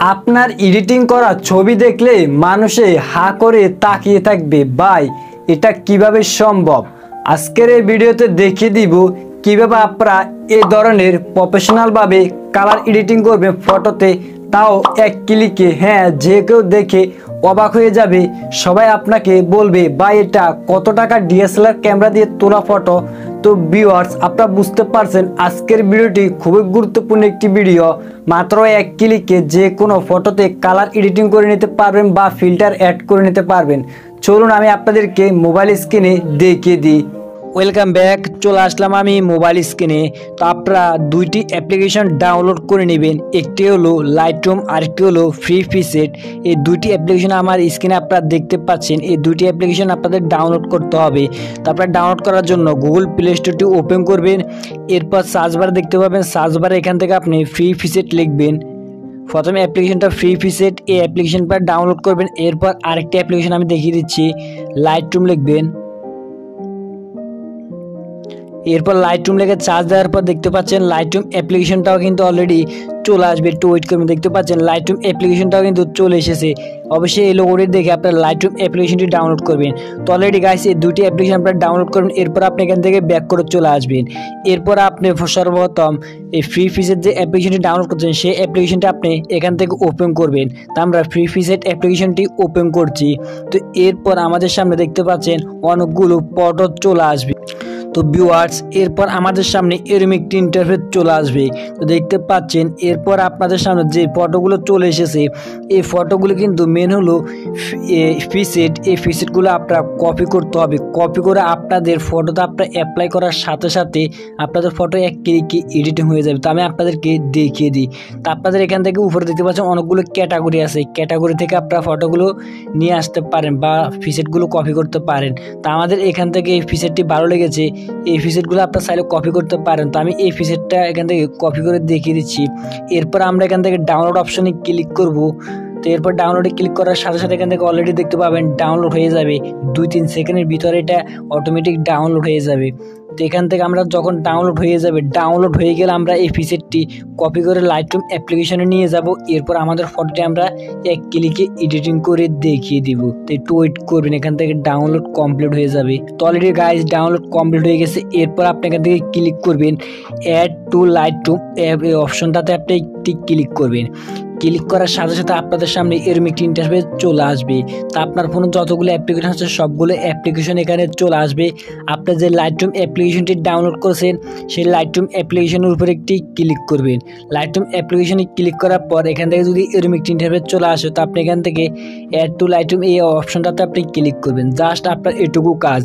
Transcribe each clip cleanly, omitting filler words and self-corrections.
আপনার এডিটিং করা ছবি দেখলে মানুষে হা করে তাকিয়ে থাকবে, ভাই এটা কিভাবে সম্ভব। আজকের এই ভিডিওতে দেখিয়ে দিব কিভাবে আপনারা এই ধরনের প্রফেশনালভাবে কালার এডিটিং করবে ফটোতে, তাও এক ক্লিকে। হ্যাঁ, যে কেউ দেখে অবাক হয়ে যাবে, সবাই আপনাকে বলবে ভাই এটা কত টাকা ডিএসএলআর ক্যামেরা দিয়ে তোলা ফটো। তো ভিউয়ার্স, আপনারা বুঝতে পারছেন আজকের ভিডিওটি খুবই গুরুত্বপূর্ণ একটি ভিডিও। মাত্র এক ক্লিকে যে কোনো ফটোতে কালার এডিটিং করে নিতে পারবেন বা ফিল্টার অ্যাড করে নিতে পারবেন। চলুন আমি আপনাদেরকে মোবাইল স্ক্রিনে দেখিয়ে দিই। ওয়েলকাম ব্যাক, চলে আসলাম আমি মোবাইল স্ক্রিনে। তো আপনারা দুইটি অ্যাপ্লিকেশন ডাউনলোড করে নেবেন, একটি হলো লাইটরুম আর একটি হলো ফ্রি প্রিসেট। এই দুইটি অ্যাপ্লিকেশন আমার স্ক্রিনে আপনারা দেখতে পাচ্ছেন। এই দুইটি অ্যাপ্লিকেশন আপনাদের ডাউনলোড করতে হবে। তারপরে ডাউনলোড করার জন্য গুগল প্লে স্টোরটি ওপেন করবেন, এরপর সার্চ বার দেখতে পাবেন। সার্চ বারে এখান থেকে আপনি ফ্রি প্রিসেট লিখবেন। প্রথমে অ্যাপ্লিকেশনটা ফ্রি প্রিসেট, এই অ্যাপ্লিকেশনটা ডাউনলোড করবেন। এরপর আরেকটি অ্যাপ্লিকেশন আমি দেখিয়ে দিচ্ছি, লাইটরুম লিখবেন। এরপর লাইটরুম লেগে চার্জ দেওয়ার পর দেখতে পাচ্ছেন লাইটরুম অ্যাপ্লিকেশনটাও কিন্তু অলরেডি চলে আসবে, একটু ওয়েট করবেন। দেখতে পাচ্ছেন লাইটরুম অ্যাপ্লিকেশনটাও কিন্তু চলে এসেছে। অবশ্যই এই লোগোটি দেখে আপনার লাইটরুম অ্যাপ্লিকেশনটি ডাউনলোড করবেন। তো অলরেডি গাইস এই দুটি অ্যাপ্লিকেশন আপনারা ডাউনলোড করবেন। এরপর আপনি এখান থেকে ব্যাক করে চলে আসবেন। এরপর আপনি সর্বপ্রথম এই ফ্রি প্রিসেট যে অ্যাপ্লিকেশনটি ডাউনলোড করছেন সেই অ্যাপ্লিকেশনটি আপনি এখান থেকে ওপেন করবেন। তো আমরা ফ্রি প্রিসেট অ্যাপ্লিকেশনটি ওপেন করছি। তো এরপর আমাদের সামনে দেখতে পাচ্ছেন অনেকগুলো ফটো চলে আসবে। তো ভিউয়ার্স, এরপর আমাদের সামনে এরকম একটি ইন্টারফেস চলে আসবে। তো দেখতে পাচ্ছেন এরপর আপনাদের সামনে যে ফটোগুলো চলে এসেছে, এই ফটোগুলো কিন্তু মেন হলো প্রিসেট। এই প্রিসেটগুলো আপনারা কপি করতে হবে। কপি করে আপনাদের ফটোতে আপনারা অ্যাপ্লাই করার সাথে সাথে আপনাদের ফটো এক ক্লিকে এডিটিং হয়ে যাবে। তো আমি আপনাদেরকে দেখিয়ে দিই। তো আপনাদের এখান থেকে উপরে দেখতে পাচ্ছেন অনেকগুলো ক্যাটাগরি আছে। ক্যাটাগরি থেকে আপনারা ফটোগুলো নিয়ে আসতে পারেন বা প্রিসেটগুলো কপি করতে পারেন। তো আমাদের এখান থেকে এই প্রিসেটটি ভালো লেগেছে, এই প্রিসেটগুলো আপনারা চাইলে কপি করতে পারেন। তো আমি এই প্রিসেটটা এখান থেকে কপি করে দেখিয়ে দিচ্ছি। এরপর আমরা এখান থেকে ডাউনলোড অপশনে ক্লিক করব। তো এরপর ডাউনলোডে ক্লিক করার সাথে সাথে এখান থেকে অলরেডি দেখতে পাবেন ডাউনলোড হয়ে যাবে। 2-3 সেকেন্ডের ভিতরে এটা অটোমেটিক ডাউনলোড হয়ে যাবে। তো এখান থেকে আমরা যখন ডাউনলোড হয়ে যাবে, ডাউনলোড হয়ে গেলে আমরা এই প্রিসেটটি কপি করে লাইটরুম অ্যাপ্লিকেশনে নিয়ে যাব। এরপর আমাদের ফটোটি আমরা এক ক্লিকে এডিটিং করে দেখিয়ে দিব। তো একটু ওয়েট করবেন, এখান থেকে ডাউনলোড কমপ্লিট হয়ে যাবে। তো অলরেডি গাইস ডাউনলোড কমপ্লিট হয়ে গেছে। এরপর আপনি এখান থেকে ক্লিক করবেন অ্যাড টু লাইটরুম অ্যাপ, এই অপশনটাতে আপনি একটি ক্লিক করবেন। ক্লিক করার সাথে সাথে আপনাদের সামনে এরকম একটি ইন্টারফেস চলে আসবে। তা আপনার ফোনে যতগুলো অ্যাপ্লিকেশন আছে সবগুলো অ্যাপ্লিকেশন এখানে চলে আসবে। আপনি যে লাইটরুম অ্যাপ্লিকেশনটি ডাউনলোড করেছেন সেই লাইটরুম অ্যাপ্লিকেশনের উপর একটি ক্লিক করবেন। লাইটরুম অ্যাপ্লিকেশনে ক্লিক করার পর এখান থেকে যদি এরকম একটি ইন্টারফেস চলে আসে, তো আপনি এখান থেকে অ্যাড টু লাইটরুম এই অপশনটাতে আপনি ক্লিক করবেন। জাস্ট আপনার এটুকু কাজ।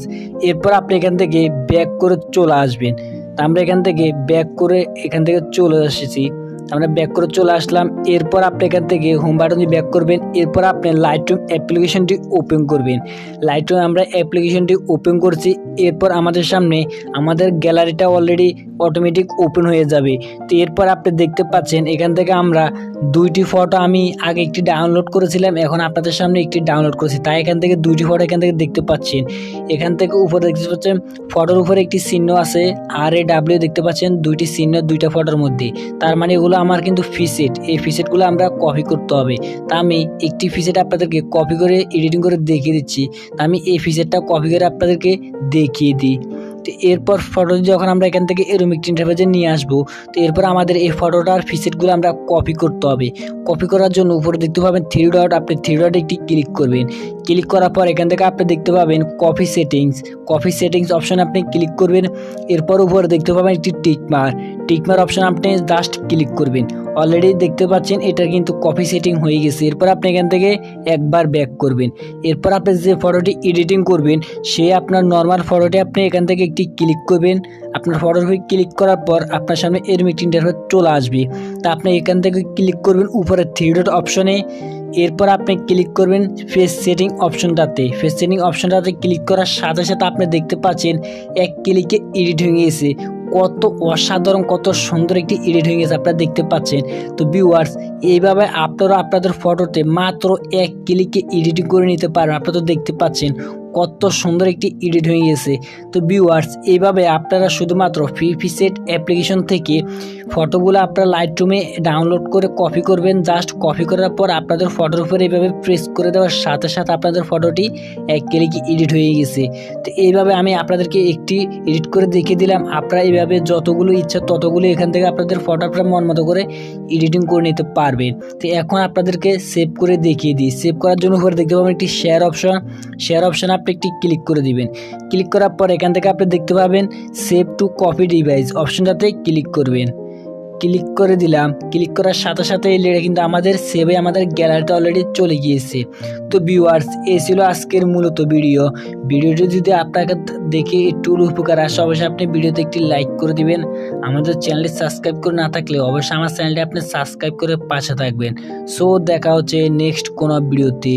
এরপর আপনি এখান থেকে ব্যাক করে চলে আসবেন। তা আমরা এখান থেকে ব্যাক করে এখান থেকে চলে এসেছি। আমরা ব্যাক করে চলে আসলাম। এরপর আপনি এখান থেকে হোম বাটনে ব্যাক করবেন। এরপর আপনি লাইটরুম অ্যাপ্লিকেশনটি ওপেন করবেন। লাইটরুম আমরা অ্যাপ্লিকেশনটি ওপেন করছি। এরপর আমাদের সামনে আমাদের গ্যালারিটা অলরেডি অটোমেটিক ওপেন হয়ে যাবে। তো এরপর আপনি দেখতে পাচ্ছেন এখান থেকে আমরা দুইটি ফটো, আমি আগে একটি ডাউনলোড করেছিলাম, এখন আপনাদের সামনে একটি ডাউনলোড করেছি। তাই এখান থেকে দুইটি ফটো এখান থেকে দেখতে পাচ্ছেন। এখান থেকে উপরে দেখতে পাচ্ছেন ফটোর উপরে একটি চিহ্ন আছে, RAW দেখতে পাচ্ছেন, দুইটি চিহ্ন দুইটা ফটোর মধ্যে। তার মানে এগুলো আমার কিন্তু প্রিসেট। এই প্রিসেটগুলো আমরা কপি করতে হবে। তা আমি একটি প্রিসেট আপনাদেরকে কপি করে এডিটিং করে দেখিয়ে দিচ্ছি। তা আমি এই প্রিসেটটা কপি করে আপনাদেরকে দেখিয়ে দিই। তো এরপর ফটো যখন আমরা এখান থেকে এরকম একটি ইন্টারফেসে নিয়ে আসবো, তো এরপর আমাদের এই ফটোটার প্রিসেটগুলো আমরা কপি করতে হবে। কপি করার জন্য উপরে দেখতে পাবেন 3 ডট, আপনি 3 ডটে একটি ক্লিক করবেন। ক্লিক করার পর এখান থেকে আপনি দেখতে পাবেন কপি সেটিংস। কপি সেটিংস অপশনে আপনি ক্লিক করবেন। এরপর উপরে দেখতে পাবেন একটি টিকমার অপশন আপনি জাস্ট ক্লিক করবেন। অলরেডি দেখতে পাচ্ছেন এটা কিন্তু কপি সেটিং হয়ে গেছে। এরপর আপনি এখান থেকে একবার ব্যাক করবেন। এরপর আপনি যে ফটোটি এডিটিং করবেন সে আপনার নর্মাল ফটোটি আপনি এখান থেকে একটি ক্লিক করবেন। আপনার ফটোর উপরে ক্লিক করার পর আপনার সামনে এরকম একটি ইন্টারফেস চলে আসবে। তা আপনি এখান থেকে ক্লিক করবেন উপরে 3 ডট অপশনে। এরপর আপনি ক্লিক করবেন ফেস সেটিং অপশনটাতে। ফেস সেটিং অপশনটাতে ক্লিক করার সাথে সাথে আপনি দেখতে পাচ্ছেন এক ক্লিকে এডিট হয়ে গেছে। কত অসাধারণ, কত সুন্দর একটি এডিট হয়ে গেছে আপনারা দেখতে পাচ্ছেন। তো ভিউয়ার্স, এইভাবে আপনারা আপনাদের ফটোতে মাত্র এক ক্লিকে এডিটিং করে নিতে পারেন। আপনারা তো দেখতে পাচ্ছেন কত সুন্দর একটি এডিট হয়ে গেছে। তো ভিউয়ার্স, এইভাবে আপনারা শুধুমাত্র ফ্রি প্রিসেট অ্যাপ্লিকেশন থেকে ফটোগুলো আপনারা লাইটরুমে ডাউনলোড করে কপি করবেন। জাস্ট কপি করার পর আপনাদের ফটোর উপরে এইভাবে প্রেস করে দেওয়ার সাথে সাথে আপনাদের ফটোটি এক ক্লিকে এডিট হয়ে গেছে। তো এইভাবে আমি আপনাদেরকে একটি এডিট করে দেখিয়ে দিলাম। আপনারা এইভাবে যতগুলো ইচ্ছা ততগুলো এখান থেকে আপনাদের ফটো আপনার মন মতো করে এডিটিং করে নিতে পারবেন। তো এখন আপনাদেরকে সেভ করে দেখিয়ে দিই। সেভ করার জন্য উপরে দেখতে পাবেন একটি শেয়ার অপশন আপনি একটি ক্লিক করে দিবেন। ক্লিক করার পর এখান থেকে আপনি দেখতে পাবেন সেভ টু কপি ডিভাইস অপশনটাতে ক্লিক করবেন। ক্লিক করে দিলাম। ক্লিক করার সাথে সাথে এটা কিন্তু আমাদের সেভে আমাদের গ্যালারিতে অলরেডি চলে গিয়েছে। তো ভিউয়ার্স, এই ছিল আজকের মূলত ভিডিওটি যদি আপনাকে দেখে একটু উপকার আসে অবশ্যই আপনি ভিডিওতে একটি লাইক করে দিবেন। আমাদের চ্যানেলটি সাবস্ক্রাইব করে না থাকলে অবশ্যই আমার চ্যানেলটি আপনি সাবস্ক্রাইব করে পাশে থাকবেন। সো দেখা হচ্ছে নেক্সট কোনো ভিডিওতে।